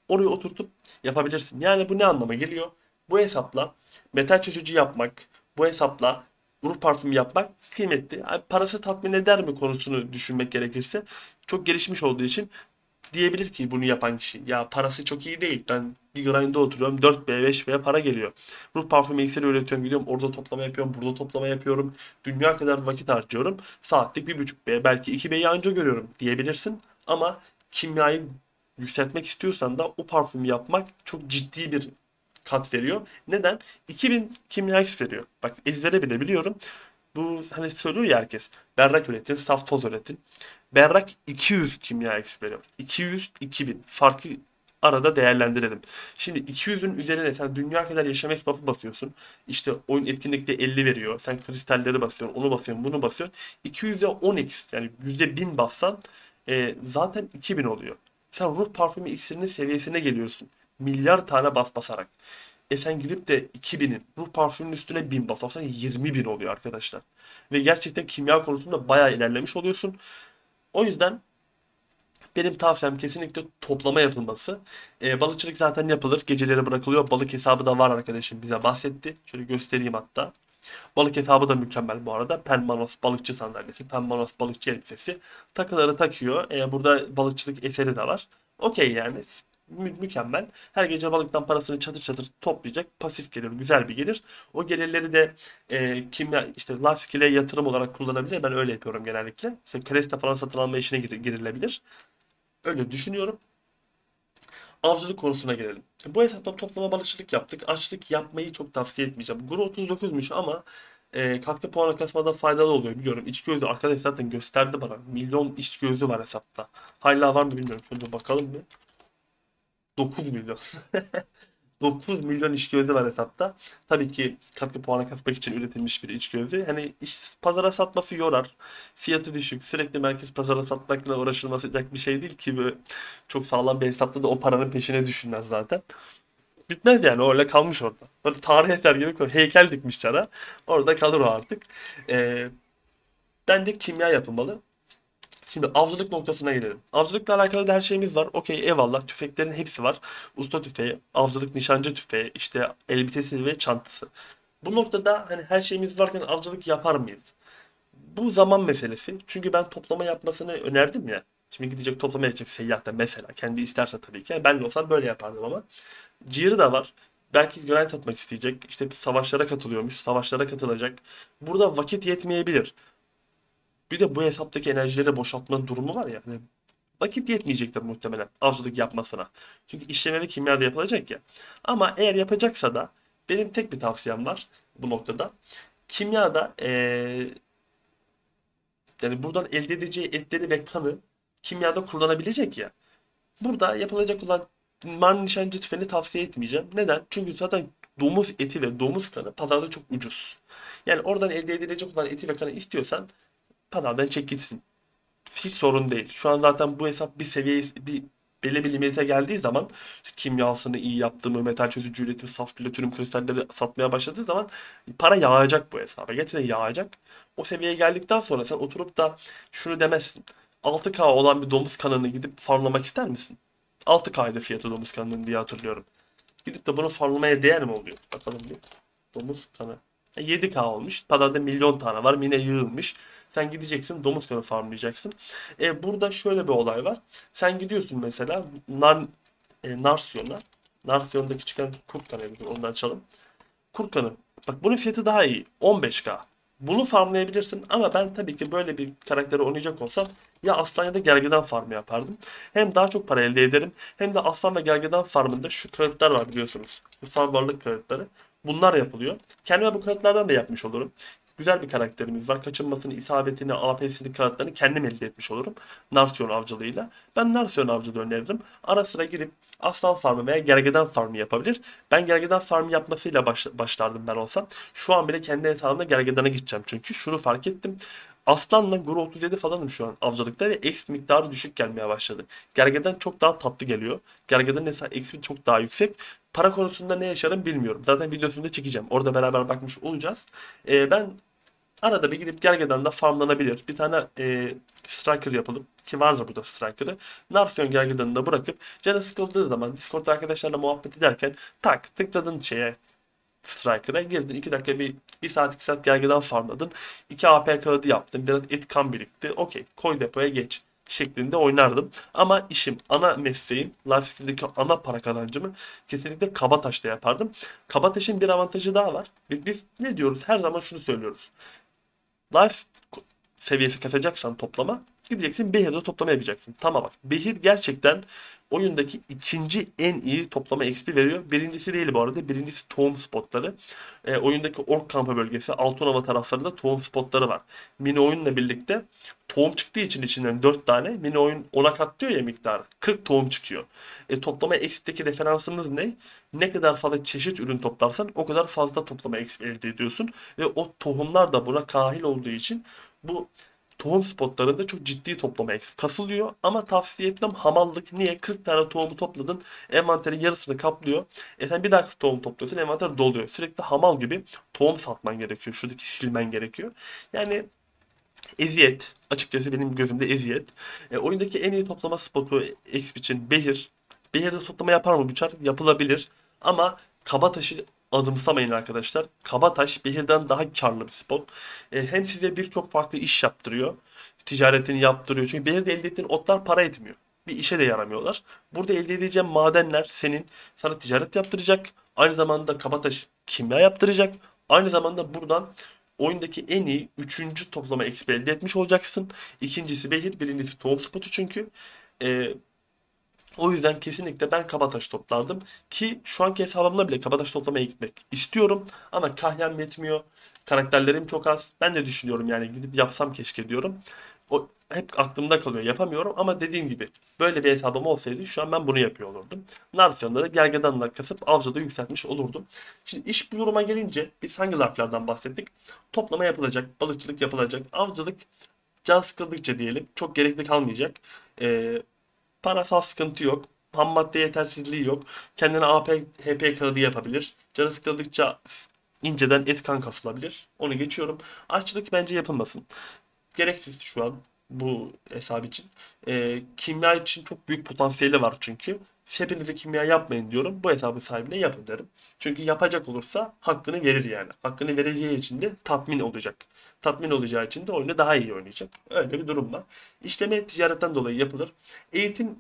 Oraya oturtup yapabilirsin. Yani bu ne anlama geliyor? Bu hesapla metal çözücü yapmak, bu hesapla ruh parfümü yapmak kıymetli. Yani parası tatmin eder mi konusunu düşünmek gerekirse çok gelişmiş olduğu için diyebilir ki bunu yapan kişi. Ya parası çok iyi değil. Ben bir grind'de oturuyorum. 4B, 5B para geliyor. Ruh parfümü iksiri üretiyorum. Gidiyorum orada toplama yapıyorum. Burada toplama yapıyorum. Dünya kadar vakit harcıyorum. Saatlik 1,5B belki 2B'yi anca görüyorum diyebilirsin. Ama kimyayı yükseltmek istiyorsan da o parfümü yapmak çok ciddi bir kat veriyor. Neden? 2000 kimya X veriyor. Bak ezbere bile biliyorum. Bu hani söylüyor ya herkes. Berrak üretin, saf toz üretin. Berrak 200 kimya X veriyor. 200, 2000. Farkı arada değerlendirelim. Şimdi 200'ün üzerine sen dünya kadar yaşam esbabı basıyorsun. İşte oyun etkinlikte 50 veriyor. Sen kristalleri basıyorsun, onu basıyorsun, bunu basıyorsun. 200'e 10x yani %1000 bassan zaten 2000 oluyor. Sen ruh parfümü iksirinin seviyesine geliyorsun. Milyar tane bas basarak. Sen gidip de 2000'in ruh parfümünün üstüne 1000 basarsan 20.000 oluyor arkadaşlar. Ve gerçekten kimya konusunda bayağı ilerlemiş oluyorsun. O yüzden benim tavsiyem kesinlikle toplama yapılması. Balıkçılık zaten yapılır. Geceleri bırakılıyor. Balık hesabı da var arkadaşım bize bahsetti. Şöyle göstereyim hatta. Balık hesabı da mükemmel bu arada. Penmanos balıkçı sandalyesi, Penmanos balıkçı elbisesi. Takıları takıyor. Burada balıkçılık eseri de var. Okey yani. Mükemmel. Her gece balıktan parasını çatır çatır toplayacak. Pasif gelir, güzel bir gelir. O gelirleri de kimya işte life skill'e yatırım olarak kullanabilir. Ben öyle yapıyorum genellikle. İşte Crest'e falan satın alma işine girilebilir. Öyle düşünüyorum. Avcılık konusuna gelelim. Bu hesapta toplama balıkçılık yaptık. Açlık yapmayı çok tavsiye etmeyeceğim. Guru 39'muş ama katkı puanı kasmada faydalı oluyor biliyorum. İçgörü arkadaş zaten gösterdi bana. Milyon içgörü var hesapta. Hala var mı bilmiyorum. Şöyle bakalım bir. 9 milyon. 9 milyon iç gözü var hesapta. Tabii ki katkı puanı kasmak için üretilmiş bir iç gözü. Hani pazara satması yorar. Fiyatı düşük. Sürekli merkez pazara satmakla uğraşılması bir şey değil ki. Böyle çok sağlam bir hesapta da o paranın peşine düşünmez zaten. Bitmez yani o öyle kalmış orada. Böyle tarih eser gibi heykel dikmiş çara. Orada kalır o artık. Ee, Bence kimya yapılmalı. Şimdi avcılık noktasına gelelim. Avcılıkla alakalı da her şeyimiz var. Okey eyvallah. Tüfeklerin hepsi var. Usta tüfeği, avcılık nişancı tüfeği, işte elbisesi ve çantası. Bu noktada hani her şeyimiz varken avcılık yapar mıyız? Bu zaman meselesi. Çünkü ben toplama yapmasını önerdim ya. Şimdi gidecek toplama yapacak seyyah da mesela. Kendi isterse tabii ki. Yani ben de olsam böyle yapardım ama. Ciğeri de var. Belki görev atmak isteyecek. İşte savaşlara katılıyormuş. Savaşlara katılacak. Burada vakit yetmeyebilir. Bir de bu hesaptaki enerjileri boşaltma durumu var ya. Hani vakit yetmeyecektir muhtemelen avcılık yapmasına. Çünkü işleme ve kimya da yapılacak ya. Ama eğer yapacaksa da benim tek bir tavsiyem var bu noktada. Kimyada yani buradan elde edeceği etleri ve kanı kimyada kullanabilecek ya. Burada yapılacak olan mar nişancı tüfeğini tavsiye etmeyeceğim. Neden? Çünkü zaten domuz eti ve domuz kanı pazarda çok ucuz. Yani oradan elde edilecek olan eti ve kanı istiyorsan pazardan çek gitsin. Hiç sorun değil. Şu an zaten bu hesap bir seviye bir belli bir limite geldiği zaman kimyasını iyi yaptığımı, metal çözücü üretim, saf platinyum kristalleri satmaya başladığı zaman para yağacak bu hesaba. Gerçekten yağacak. O seviyeye geldikten sonra sen oturup da şunu demezsin. 6K olan bir domuz kanını gidip farmlamak ister misin? 6K'ydı fiyatı domuz kanının diye hatırlıyorum. Gidip de bunu farmlamaya değer mi oluyor? Bakalım bir. Domuz kanı. 7K olmuş. Pazarda milyon tane var. Yine yığılmış. Sen gideceksin domuz kanı farmlayacaksın. Burada şöyle bir olay var. Sen gidiyorsun mesela Narsiyon'a. Narsiyon'daki çıkan kurt kanı. Ondan açalım. Kurt kanı. Bak bunun fiyatı daha iyi. 15K. Bunu farmlayabilirsin ama ben tabii ki böyle bir karakteri oynayacak olsam ya aslan ya da gergedan farmı yapardım. Hem daha çok para elde ederim hem de aslan ve gergedan farmında şu kağıtlar var biliyorsunuz. Kutsal varlık kağıtları. Bunlar yapılıyor. Kendime bu kağıtlardan da yapmış olurum. Güzel bir karakterimiz var. Kaçınmasını, isabetini, AP'sini, kağıtlarını kendim elde etmiş olurum. Narsiyon avcılığıyla. Ben Narsiyon avcılığı öneririm. Ara sıra girip aslan farmı veya gergedan farmı yapabilir. Ben gergedan farmı yapmasıyla başlardım ben olsam. Şu an bile kendi hesabımda gergedana gideceğim çünkü. Şunu fark ettim. Aslanla Guru 37 falanım şu an avcılıkta ve X miktarı düşük gelmeye başladı. Gergedan çok daha tatlı geliyor. Gergedanın XP çok daha yüksek. Para konusunda ne yaşarım bilmiyorum. Zaten videosunu da çekeceğim. Orada beraber bakmış olacağız. Ben arada bir gidip Gergedan'da farmlanabilir. Bir tane striker yapalım. Ki vardır burada striker'ı. Narsiyon Gergedan'ı da bırakıp canı sıkıldığı zaman Discord'da arkadaşlarla muhabbet ederken tak tıkladın şeye striker'a girdin. 2 dakika bir saat 2 saat Gergedan farmladın. 2 AP kağıdı yaptın. Biraz et kan birikti. Okey koy depoya geç şeklinde oynardım. Ama işim, ana mesleğim, Lifeskill'deki ana para kazancımı kesinlikle Kabataş'ta yapardım. Kabataş'ın bir avantajı daha var. Biz ne diyoruz? Her zaman şunu söylüyoruz. Life seviyesi kasacaksan toplama gideceksin Behir'de toplama yapacaksın. Tamam bak. Behir gerçekten oyundaki ikinci en iyi toplama XP veriyor. Birincisi değil bu arada. Birincisi tohum spotları. Oyundaki ork kampı bölgesi Altınova taraflarında tohum spotları var. Mini oyunla birlikte tohum çıktığı için içinden 4 tane mini oyun 10'a katlıyor ya miktarı. 40 tohum çıkıyor. Toplama XP'deki referansımız ne? Ne kadar fazla çeşit ürün toplarsan o kadar fazla toplama XP elde ediyorsun. Ve o tohumlar da buna kahil olduğu için bu tohum spotlarında çok ciddi toplama kasılıyor. Ama tavsiye etmem hamallık. Niye? 40 tane tohumu topladın. Envanterin yarısını kaplıyor. Sen bir daha 40 tohum topluyorsun. Envanter doluyor. Sürekli hamal gibi tohum satman gerekiyor. Şuradaki silmen gerekiyor. Yani eziyet. Açıkçası benim gözümde eziyet. Oyundaki en iyi toplama spotu Exp için Behir. Behir'de toplama yapar mı bu çar? Yapılabilir. Ama Kabataş'ı adımsamayın arkadaşlar. Kabataş Behir'den daha karlı bir spot. Hem size birçok farklı iş yaptırıyor. Ticaretini yaptırıyor. Çünkü Behir'de elde ettiğin otlar para etmiyor. Bir işe de yaramıyorlar. Burada elde edeceğin madenler sana ticaret yaptıracak. Aynı zamanda Kabataş kimya yaptıracak. Aynı zamanda buradan oyundaki en iyi üçüncü toplama XP elde etmiş olacaksın. İkincisi Behir, birincisi tohum spotu çünkü. Ee, O yüzden kesinlikle ben kabataş toplardım. Ki şu anki hesabımda bile kabataş toplamaya gitmek istiyorum. Ama kahyam yetmiyor. Karakterlerim çok az. Ben de düşünüyorum yani gidip yapsam keşke diyorum. O hep aklımda kalıyor. Yapamıyorum ama dediğim gibi böyle bir hesabım olsaydı şu an ben bunu yapıyor olurdum. Narsisyon'da da gergedanla kasıp avcılığı yükseltmiş olurdum. Şimdi iş bu yoruma gelince biz hangi laflardan bahsettik? Toplama yapılacak, balıkçılık yapılacak, avcılık can sıkıldıkça diyelim çok gerekli kalmayacak. Ee, Parasal sıkıntı yok. Ham madde yetersizliği yok. Kendine AP, HP kağıdı yapabilir. Canı sıkıldıkça inceden et kan kasılabilir. Onu geçiyorum. Aşçılık bence yapılmasın. Gereksiz şu an bu hesap için. Kimya için çok büyük potansiyeli var çünkü. Hepinize kimya yapmayın diyorum. Bu hesabın sahibine yapın derim. Çünkü yapacak olursa hakkını verir yani. Hakkını vereceği için de tatmin olacak. Tatmin olacağı için de oyunu daha iyi oynayacak. Öyle bir durum var. İşleme ticaretten dolayı yapılır. Eğitimle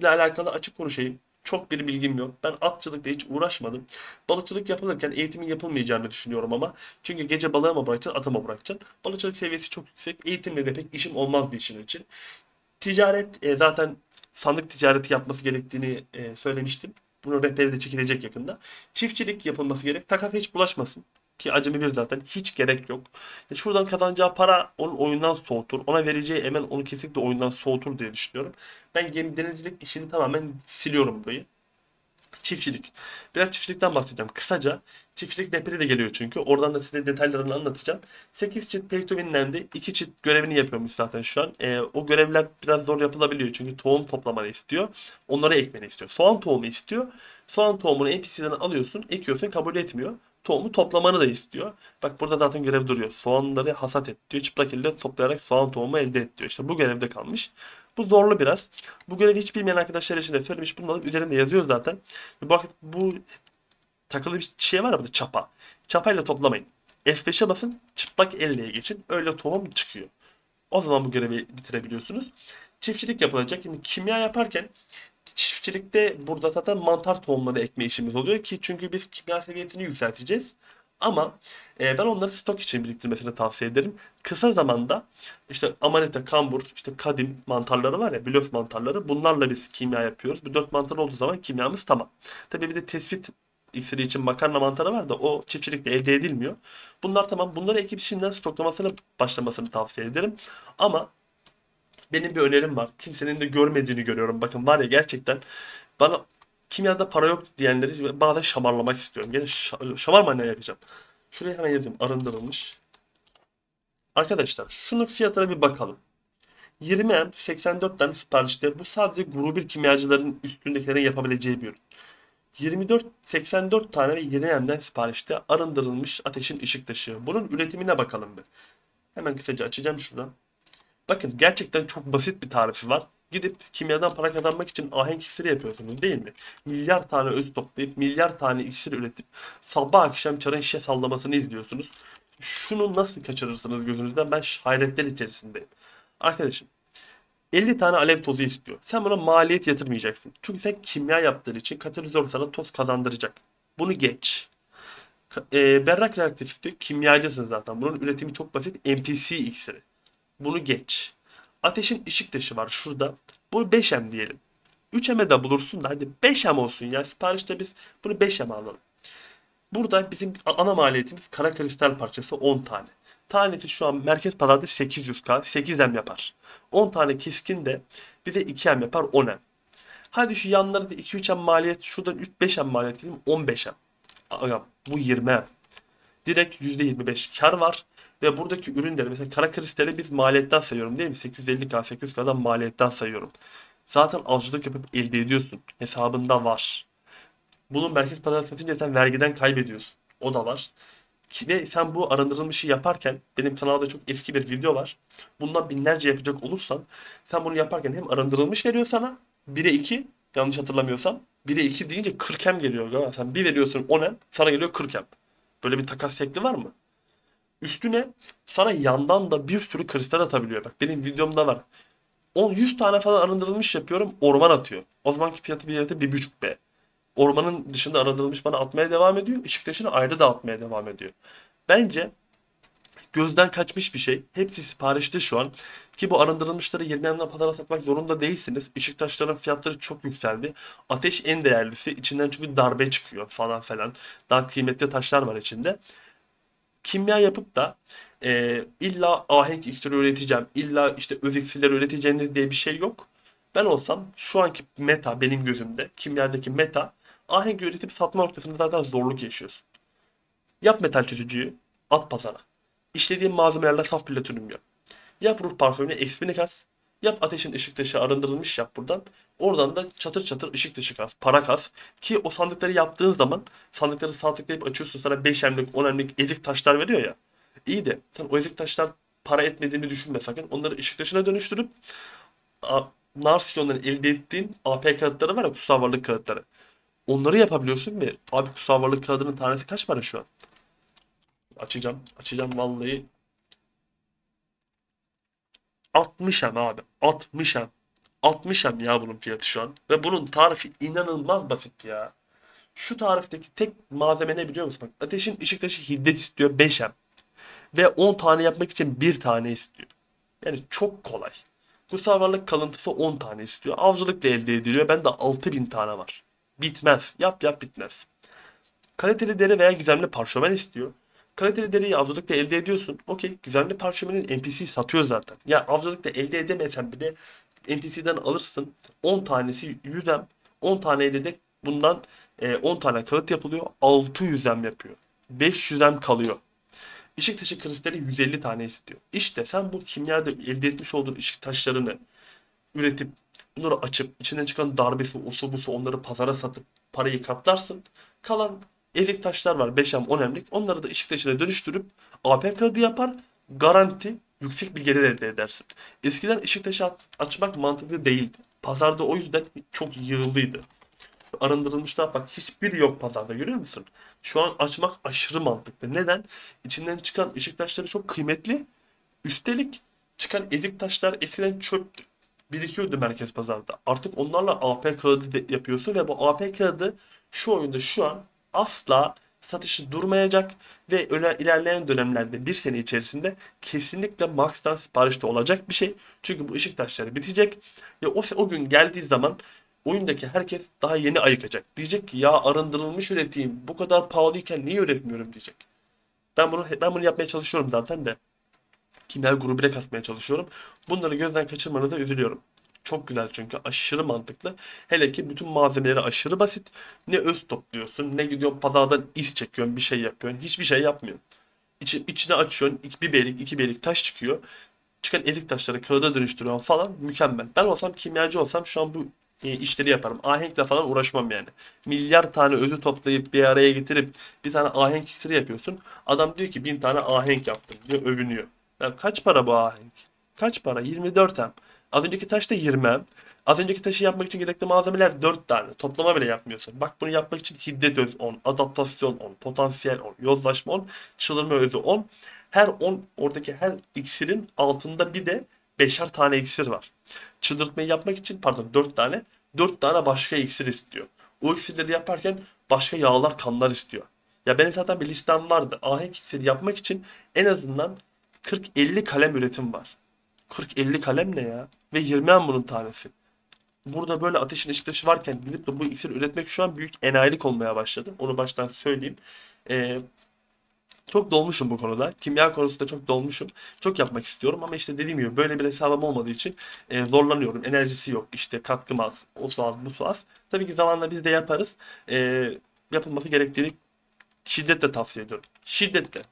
alakalı açık konuşayım. Çok bir bilgim yok. Ben atçılıkla hiç uğraşmadım. Balıkçılık yapılırken eğitimin yapılmayacağını düşünüyorum ama. Çünkü gece balığa mı bırakacaksın, ata mı bırakacaksın? Balıkçılık seviyesi çok yüksek. Eğitimle de pek işim olmazdı işin için. Ticaret zaten sandık ticareti yapması gerektiğini söylemiştim. Bunun rehberi de çekilecek yakında. Çiftçilik yapılması gerek. Takasa hiç bulaşmasın. Ki acemi bir zaten. Hiç gerek yok. Şuradan kazanacağı para onun oyundan soğutur. Ona vereceği emen onu kesinlikle oyundan soğutur diye düşünüyorum. Ben gemi denizcilik işini tamamen siliyorum burayı. Çiftçilik. Biraz çiftçilikten bahsedeceğim. Kısaca çiftçilik rehberi de geliyor çünkü. Oradan da size detaylarını anlatacağım. 8 çift pay to win'lendi. 2 çift görevini yapıyormuş zaten şu an. O görevler biraz zor yapılabiliyor çünkü tohum toplamanı istiyor. Onları ekmeni istiyor. Soğan tohumu istiyor. Soğan tohumunu NPC'den alıyorsun, ekiyorsun, kabul etmiyor. Tohumu toplamanı da istiyor. Bak burada zaten görev duruyor. Soğanları hasat et diyor. Çıplak elle toplayarak soğan tohumu elde et diyor. İşte bu görevde kalmış. Bu zorlu biraz. Bu görevi hiç bilmeyen arkadaşlar için de söylemiş bulunmadım. Üzerinde yazıyor zaten. Bu takılı bir şey var ya burada, çapa. Çapayla toplamayın. F5'e basın, çıplak elle geçin. Öyle tohum çıkıyor. O zaman bu görevi bitirebiliyorsunuz. Çiftçilik yapılacak. Şimdi kimya yaparken çiftçilikte burada zaten mantar tohumları ekme işimiz oluyor ki çünkü biz kimya seviyesini yükselteceğiz. Ama ben onları stok için biriktirmesini tavsiye ederim. Kısa zamanda işte amanita, kambur, işte kadim mantarları var ya, blöf mantarları. Bunlarla biz kimya yapıyoruz. Bu 4 mantar olduğu zaman kimyamız tamam. Tabii bir de tespit iksiri için makarna mantarı var da o çiftçilikle elde edilmiyor. Bunlar tamam. Bunları ekip şimdiden stoklamasını başlamasını tavsiye ederim. Ama benim bir önerim var. Kimsenin de görmediğini görüyorum. Bakın var ya, gerçekten bana kimyada para yok diyenleri bazen şamarlamak istiyorum. Gene şamarma ne yapacağım? Şuraya hemen yazayım. Arındırılmış. Arkadaşlar şunun fiyatına bir bakalım. 20M 84 tane siparişte. Bu sadece grubu kimyacıların üstündekilerin yapabileceği bir ürün. 84 tane ve 20M'den siparişte arındırılmış ateşin ışık taşı. Bunun üretimine bakalım bir. Hemen kısaca açacağım şuradan. Bakın gerçekten çok basit bir tarifi var. Gidip kimyadan para kazanmak için ahenk iksiri yapıyorsunuz değil mi? Milyar tane öz toplayıp milyar tane iksir üretip sabah akşam çarın şişe sallamasını izliyorsunuz. Şunu nasıl kaçırırsınız gözünüzden, ben hayretler içerisindeyim. Arkadaşım 50 tane alev tozu istiyor. Sen buna maliyet yatırmayacaksın. Çünkü sen kimya yaptığın için katalizör sana toz kazandıracak. Bunu geç. Berrak reaktif istiyor. Kimyacısın zaten. Bunun üretimi çok basit. NPC iksiri. Bunu geç. Ateşin ışık taşı var şurada. Bunu 5M diyelim. 3M'e de bulursun da hadi 5M olsun ya. Siparişte biz bunu 5M alalım. Burada bizim ana maliyetimiz kara kristal parçası 10 tane. Tanesi şu an merkez pazarda 800K, 8M yapar. 10 tane keskin de bize 2M yapar, 10M. Hadi şu yanları da 2-3M maliyet, şuradan 3-5M maliyet diyelim, 15M. Aga, bu 20M. Direkt %25 kar var. Ve buradaki ürünleri mesela kara kristali biz maliyetten sayıyorum değil mi? 850K, 800K'dan maliyetten sayıyorum. Zaten avcılık yapıp elde ediyorsun. Hesabında var. Bunun merkez pazarı satınca sen vergiden kaybediyorsun. O da var. Ve sen bu arındırılmışı yaparken benim kanalda çok eski bir video var. Bundan binlerce yapacak olursan sen bunu yaparken hem arındırılmış veriyor sana 1'e 2, yanlış hatırlamıyorsam 1'e 2 deyince 40M geliyor. Sen bir veriyorsun 10M, sana geliyor 40M. Böyle bir takas şekli var mı? Üstüne sana yandan da bir sürü kristal atabiliyor. Bak benim videomda var. 100 tane falan arındırılmış yapıyorum, orman atıyor. O zamanki fiyatı 1,5B. Ormanın dışında arındırılmış bana atmaya devam ediyor. Işıktaşını ayrı da atmaya devam ediyor. Bence gözden kaçmış bir şey. Hepsi siparişte şu an. Ki bu arındırılmışları 20M'den pazara satmak zorunda değilsiniz. Işıktaşların fiyatları çok yükseldi. Ateş en değerlisi. İçinden çünkü darbe çıkıyor falan filan. Daha kıymetli taşlar var içinde. Kimya yapıp da illa ahenk iksiri üreteceğim, illa işte öz iksirler üreteceğiniz diye bir şey yok. Ben olsam şu anki meta, benim gözümde kimyadaki meta, ahenk üretip satma noktasında zaten zorluk yaşıyorsun. Yap metal çözücüyü, at pazara. İşlediğin malzemelerle saf platinyum yap. Yap ruh parfümüne XP'ni kas. Yap ateşin ışık taşı arındırılmış yap buradan. Oradan da çatır çatır ışık taşı kas. Para kas. Ki o sandıkları yaptığın zaman sandıkları sağ tıklayıp açıyorsun, sana 5M'lik 10M'lik ezik taşlar veriyor ya. İyi de sen o ezik taşlar para etmediğini düşünme sakın. Onları ışık taşına dönüştürüp Narsiyon'dan elde ettiğin AP kağıtları var ya, kutsal varlık kağıtları. Onları yapabiliyorsun ve abi kutsal varlık kağıdının tanesi kaç para şu an? Açacağım. Açacağım vallahi. 60'em abi. 60'em. 60'em ya bunun fiyatı şu an. Ve bunun tarifi inanılmaz basit ya. Şu tarifteki tek malzeme ne biliyor musun? Bak, ateşin ışık taşı hiddet istiyor 5M. Ve 10 tane yapmak için 1 tane istiyor. Yani çok kolay. Kutsal varlık kalıntısı 10 tane istiyor. Avcılıkla elde ediliyor. Bende 6000 tane var. Bitmez. Yap yap bitmez. Kaliteli deri veya gizemli parşömen istiyor. Kaliteli deriyi avcılıkla elde ediyorsun. Okey. Gizemli parşömenin NPC satıyor zaten. Ya avcılıkla elde edemesen bile NPC'den alırsın. 10 tanesi 100M. 10 taneyle de bundan 10 tane kağıt yapılıyor. 600M yapıyor. 500M kalıyor. Işık taşı kristali 150 tane istiyor. İşte sen bu kimyada elde etmiş olduğun ışık taşlarını üretip bunları açıp içinden çıkan darbesi, usu busu onları pazara satıp parayı katlarsın. Kalan ezik taşlar var 5M 10M'lik. Onları da ışık taşına dönüştürüp AP kağıdı yapar. Garanti yüksek bir gelir elde edersin. Eskiden ışık taşı açmak mantıklı değildi. Pazarda o yüzden çok yığıldıydı. Arındırılmışlar bak hiçbiri yok pazarda görüyor musun? Şu an açmak aşırı mantıklı. Neden? İçinden çıkan ışık taşları çok kıymetli. Üstelik çıkan ezik taşlar eskiden çöptü. Birikiyordu merkez pazarda. Artık onlarla AP kağıdı yapıyorsun ve bu AP kağıdı şu oyunda şu an asla satışı durmayacak ve ilerleyen dönemlerde bir sene içerisinde kesinlikle Max'tan siparişte olacak bir şey. Çünkü bu ışık taşları bitecek ve o gün geldiği zaman oyundaki herkes daha yeni ayıkacak. Diyecek ki ya arındırılmış üreteyim bu kadar pahalıyken niye üretmiyorum diyecek. Ben bunu yapmaya çalışıyorum zaten de kimya grubu kasmaya çalışıyorum. Bunları gözden kaçırmanıza üzülüyorum. Çok güzel çünkü aşırı mantıklı. Hele ki bütün malzemeleri aşırı basit. Ne öz topluyorsun ne gidiyorsun pazardan is çekiyorsun bir şey yapıyorsun. Hiçbir şey yapmıyorsun. İçine açıyorsun bir beylik iki beylik taş çıkıyor. Çıkan ezik taşları kağıda dönüştürüyorsun falan mükemmel. Ben olsam kimyacı olsam şu an bu işleri yaparım. Ahenkle falan uğraşmam yani. Milyar tane özü toplayıp bir araya getirip bir tane ahenk iksiri yapıyorsun. Adam diyor ki 1000 tane ahenk yaptım diyor övünüyor. Ya kaç para bu ahenk? Kaç para? 24M. Az önceki taş da 20M. Az önceki taşı yapmak için gerekli malzemeler 4 tane. Toplama bile yapmıyorsun. Bak bunu yapmak için hiddet öz 10, adaptasyon 10, potansiyel 10, yozlaşma 10, çıldırma özü 10. Her 10 oradaki her iksirin altında bir de beşer tane iksir var. Çıldırtmayı yapmak için pardon 4 tane 4 tane başka iksir istiyor. O iksirleri yaparken başka yağlar kanlar istiyor. Ya benim zaten bir listem vardı. Ahenk iksiri yapmak için en azından 40-50 kalem üretim var. 40-50 kalem ne ya? Ve 20'en bunun tanesi. Burada böyle ateşin ışıktaşı varken gidip de bu iksir üretmek şu an büyük enayilik olmaya başladı. Onu baştan söyleyeyim. Ee, Çok dolmuşum bu konuda. Kimya konusunda çok dolmuşum. Çok yapmak istiyorum ama işte dediğim gibi böyle bir hesabım olmadığı için zorlanıyorum. Enerjisi yok. İşte katkım az. O su az, bu su az. Tabii ki zamanla biz de yaparız. Yapılması gerektiğini şiddetle tavsiye ediyorum. Şiddetle.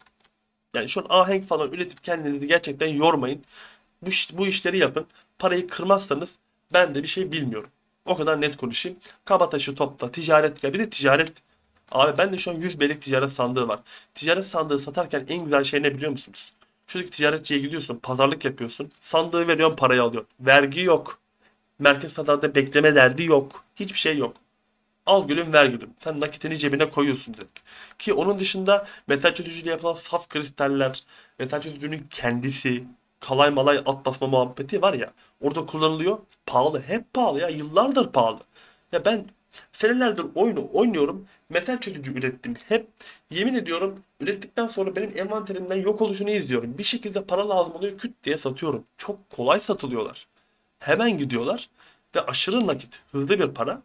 Yani şu an ahenk falan üretip kendinizi gerçekten yormayın. Bu işleri yapın. Parayı kırmazsanız ben de bir şey bilmiyorum. O kadar net konuşayım. Kabataşı topla, ticaret ya bir de ticaret. Abi ben de şu an 100 beylik ticaret sandığı var. Ticaret sandığı satarken en güzel şey ne biliyor musunuz? Şuradaki ticaretçiye gidiyorsun, pazarlık yapıyorsun. Sandığı veriyorsun, parayı alıyorsun. Vergi yok. Merkez pazarda bekleme derdi yok. Hiçbir şey yok. Al gülüm ver gülüm. Sen nakitini cebine koyuyorsun dedik. Ki onun dışında metal çözücüyle yapılan saf kristaller, metal çözücünün kendisi, kalay malay at basma muhabbeti var ya. Orada kullanılıyor. Pahalı. Hep pahalı ya. Yıllardır pahalı. Ya ben senelerdir oyunu oynuyorum. Metal çözücü ürettim. Hep yemin ediyorum ürettikten sonra benim envanterimden yok oluşunu izliyorum. Bir şekilde para lazım oluyor küt diye satıyorum. Çok kolay satılıyorlar. Hemen gidiyorlar ve aşırı nakit, hızlı bir para.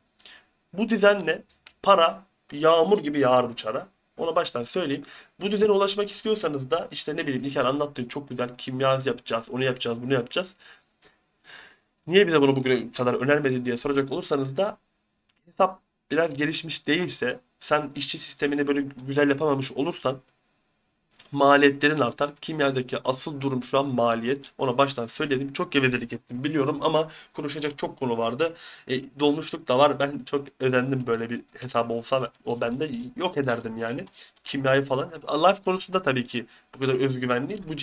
Bu düzenle para yağmur gibi yağar bu çara. Ona baştan söyleyeyim. Bu düzene ulaşmak istiyorsanız da işte ne bileyim İlker anlattığı çok güzel kimya yapacağız, onu yapacağız, bunu yapacağız. Niye bize bunu bugüne kadar önermedi diye soracak olursanız da hesap biraz gelişmiş değilse sen işçi sistemini böyle güzel yapamamış olursan maliyetlerin artar. Kimyadaki asıl durum şu an maliyet. Ona baştan söyledim. Çok gevezelik ettim biliyorum ama konuşacak çok konu vardı. Dolmuşluk da var. Ben çok özendim böyle bir hesap olsa o bende yok ederdim yani. Kimyayı falan. Life konusunda tabii ki bu kadar özgüven değil. Bu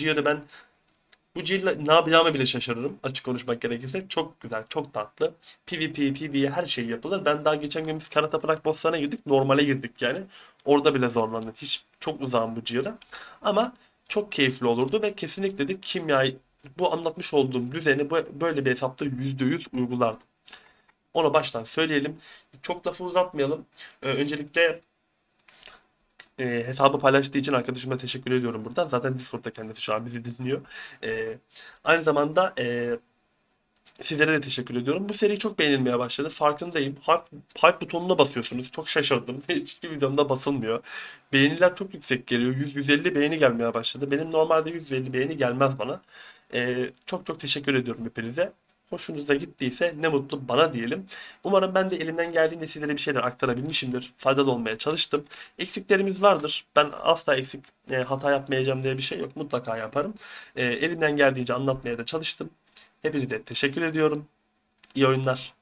Jill'le ne yapacağımı bile şaşırırım açık konuşmak gerekirse. Çok güzel, çok tatlı. PvP, PvE her şey yapılır. Ben daha geçen gün biz Kara Tapınak bosslarına girdik. Normale girdik yani. Orada bile zorlandım. Hiç çok uzağım bu Jill'a. Ama çok keyifli olurdu ve kesinlikle de kimyayı bu anlatmış olduğum düzeni böyle bir hesapta %100 uygulardım. Onu baştan söyleyelim. Çok lafı uzatmayalım. Öncelikle hesabı paylaştığı için arkadaşıma teşekkür ediyorum buradan. Zaten Discord'da kendisi şu an bizi dinliyor. E, Aynı zamanda sizlere de teşekkür ediyorum. Bu seri çok beğenilmeye başladı. Farkındayım. Hype butonuna basıyorsunuz. Çok şaşırdım. Hiçbir videomda basılmıyor. Beğeniler çok yüksek geliyor. 100-150 beğeni gelmeye başladı. Benim normalde 150 beğeni gelmez bana. Çok çok teşekkür ediyorum hepinize. Hoşunuza gittiyse ne mutlu bana diyelim. Umarım ben de elimden geldiğince sizlere bir şeyler aktarabilmişimdir. Faydalı olmaya çalıştım. Eksiklerimiz vardır. Ben asla hata yapmayacağım diye bir şey yok. Mutlaka yaparım. Elimden geldiğince anlatmaya da çalıştım. Hepinize teşekkür ediyorum. İyi oyunlar.